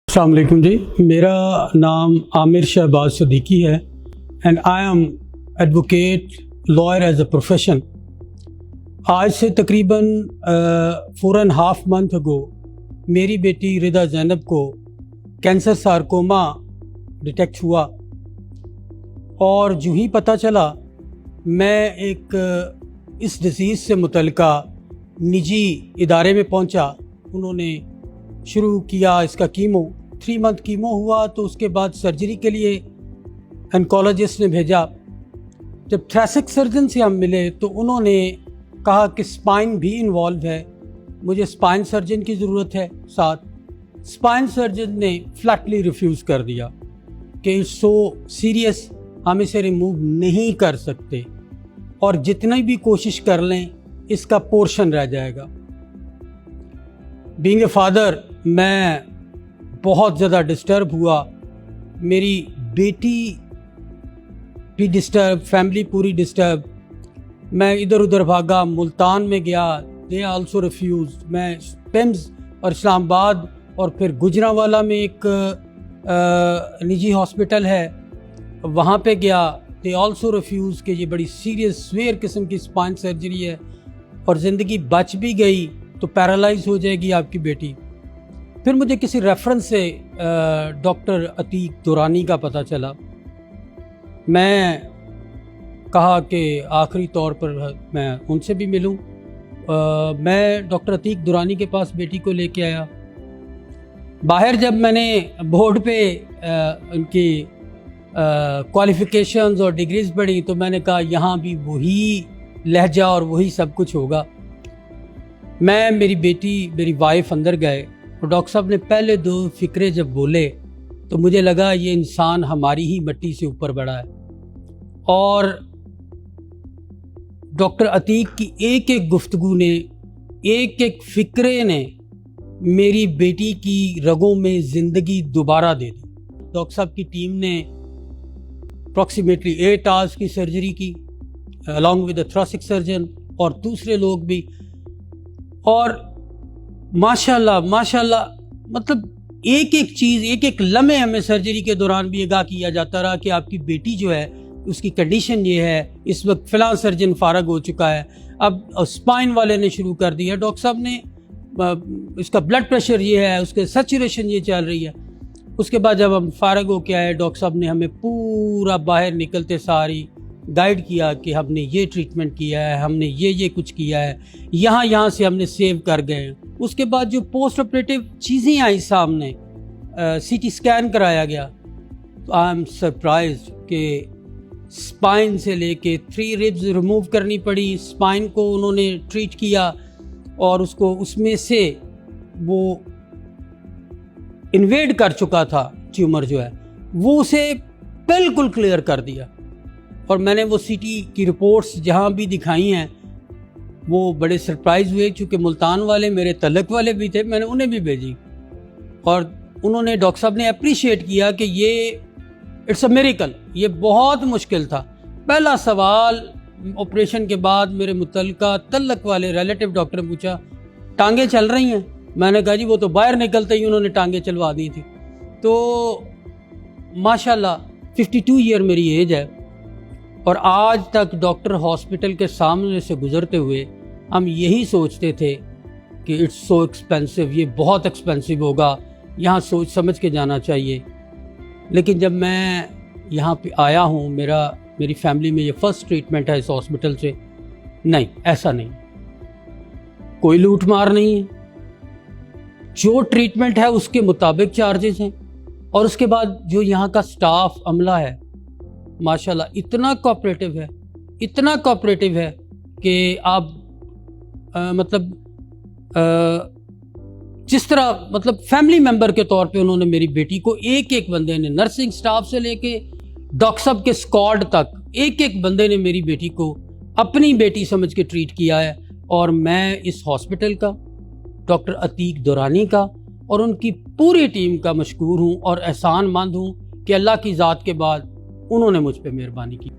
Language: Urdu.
السلام علیکم جی، میرا نام عامر شہباز صدیقی ہے and I am advocate lawyer as a profession. آج سے تقریباً 4.5 months ago میری بیٹی رضا زینب کو کینسر سارکوما ڈیٹیکٹ ہوا، اور جو ہی پتہ چلا میں ایک اس ڈیزیز سے متعلقہ نجی ادارے میں پہنچا۔ انہوں نے شروع کیا اس کا کیمو، 3 month کیمو ہوا تو اس کے بعد سرجری کے لیے انکالوجسٹ نے بھیجا۔ جب تھریسک سرجن سے ہم ملے تو انہوں نے کہا کہ اسپائن بھی انوالو ہے، مجھے اسپائن سرجن کی ضرورت ہے ساتھ۔ اسپائن سرجن نے فلیٹلی ریفیوز کر دیا کہ اٹس سو سیریس، ہم اسے ریموو نہیں کر سکتے، اور جتنی بھی کوشش کر لیں اس کا پورشن رہ جائے گا۔ بینگ اے فادر میں بہت زیادہ ڈسٹرب ہوا، میری بیٹی بھی ڈسٹرب، فیملی پوری ڈسٹرب۔ میں ادھر ادھر بھاگا، ملتان میں گیا، دے آلسو ریفیوز۔ میں پمز اور اسلام آباد اور پھر گجرانوالہ میں ایک نجی ہاسپٹل ہے وہاں پہ گیا، دے آلسو ریفیوز کہ یہ بڑی سیریس سویئر قسم کی اسپائن سرجری ہے، اور زندگی بچ بھی گئی تو پیرالائز ہو جائے گی آپ کی بیٹی۔ پھر مجھے کسی ریفرنس سے ڈاکٹر عتیق دورانی کا پتہ چلا۔ میں کہا کہ آخری طور پر میں ان سے بھی ملوں۔ میں ڈاکٹر عتیق دورانی کے پاس بیٹی کو لے کے آیا۔ باہر جب میں نے بورڈ پہ ان کی کوالیفیکیشنز اور ڈگریز پڑھی تو میں نے کہا یہاں بھی وہی لہجہ اور وہی سب کچھ ہوگا۔ میں، میری بیٹی، میری وائف اندر گئے، اور ڈاکٹر صاحب نے پہلے 2 فقرے جب بولے تو مجھے لگا یہ انسان ہماری ہی مٹی سے اوپر بڑا ہے، اور ڈاکٹر عتیق کی ایک ایک گفتگو نے، ایک ایک فقرے نے میری بیٹی کی رگوں میں زندگی دوبارہ دے دی۔ ڈاکٹر صاحب کی ٹیم نے اپروکسیمیٹلی 8 hours کی سرجری کی along with a thoracic surgeon اور دوسرے لوگ بھی، اور ماشاءاللہ مطلب ایک ایک چیز، ایک ایک لمحے ہمیں سرجری کے دوران بھی آگاہ کیا جاتا رہا کہ آپ کی بیٹی جو ہے اس کی کنڈیشن یہ ہے، اس وقت فلاں سرجن فارغ ہو چکا ہے، اب اسپائن والے نے شروع کر دیا، ڈاکٹر صاحب نے اس کا بلڈ پریشر یہ ہے، اس کے سیچوریشن یہ چل رہی ہے۔ اس کے بعد جب ہم فارغ ہو کے آئے، ڈاکٹر صاحب نے ہمیں پورا باہر نکلتے ساری گائیڈ کیا کہ ہم نے یہ ٹریٹمنٹ کیا ہے، ہم نے یہ کچھ کیا ہے، یہاں سے ہم نے سیو کر گئے۔ اس کے بعد جو پوسٹ آپریٹیو چیزیں آئیں سامنے، سی ٹی اسکین کرایا گیا، تو آئی ایم سرپرائزڈ کہ اسپائن سے لے کے 3 ribs ریموو کرنی پڑی۔ اسپائن کو انہوں نے ٹریٹ کیا، اور اس میں سے وہ انویڈ کر چکا تھا ٹیومر جو ہے، وہ اسے بالکل کلیئر کر دیا۔ اور میں نے وہ سی ٹی کی رپورٹس جہاں بھی دکھائی ہیں وہ بڑے سرپرائز ہوئے، چونکہ ملتان والے میرے تعلق والے بھی تھے، میں نے انہیں بھی بھیجی، اور انہوں نے، ڈاکٹر صاحب نے اپریشیٹ کیا کہ یہ اٹس اے میریکل، یہ بہت مشکل تھا۔ پہلا سوال آپریشن کے بعد میرے متعلقہ تعلق والے ریلیٹیو ڈاکٹر نے پوچھا ٹانگیں چل رہی ہیں؟ میں نے کہا جی وہ تو باہر نکلتے ہی انہوں نے ٹانگیں چلوا دی تھی۔ تو ماشاءاللہ 52 ایئر میری ایج ہے، اور آج تک ڈاکٹر ہاسپٹل کے سامنے سے گزرتے ہوئے ہم یہی سوچتے تھے کہ اٹس سو ایکسپینسو، یہ بہت ایکسپینسو ہوگا، یہاں سوچ سمجھ کے جانا چاہیے۔ لیکن جب میں یہاں پہ آیا ہوں، میری فیملی میں یہ فرسٹ ٹریٹمنٹ ہے اس ہاسپٹل سے، نہیں ایسا نہیں، کوئی لوٹ مار نہیں ہے، جو ٹریٹمنٹ ہے اس کے مطابق چارجز ہیں، اور اس کے بعد جو یہاں کا سٹاف عملہ ہے ماشاءاللہ اتنا کوآپریٹیو ہے کہ آپ جس طرح فیملی ممبر کے طور پہ انہوں نے میری بیٹی کو، ایک ایک بندے نے، نرسنگ سٹاف سے لے کے ڈاکٹر صاحب کے اسکواڈ تک، ایک ایک بندے نے میری بیٹی کو اپنی بیٹی سمجھ کے ٹریٹ کیا ہے۔ اور میں اس ہاسپٹل کا، ڈاکٹر عتیق دورانی کا اور ان کی پوری ٹیم کا مشکور ہوں، اور احسان مند ہوں کہ اللہ کی ذات کے بعد انہوں نے مجھ پہ مہربانی کی۔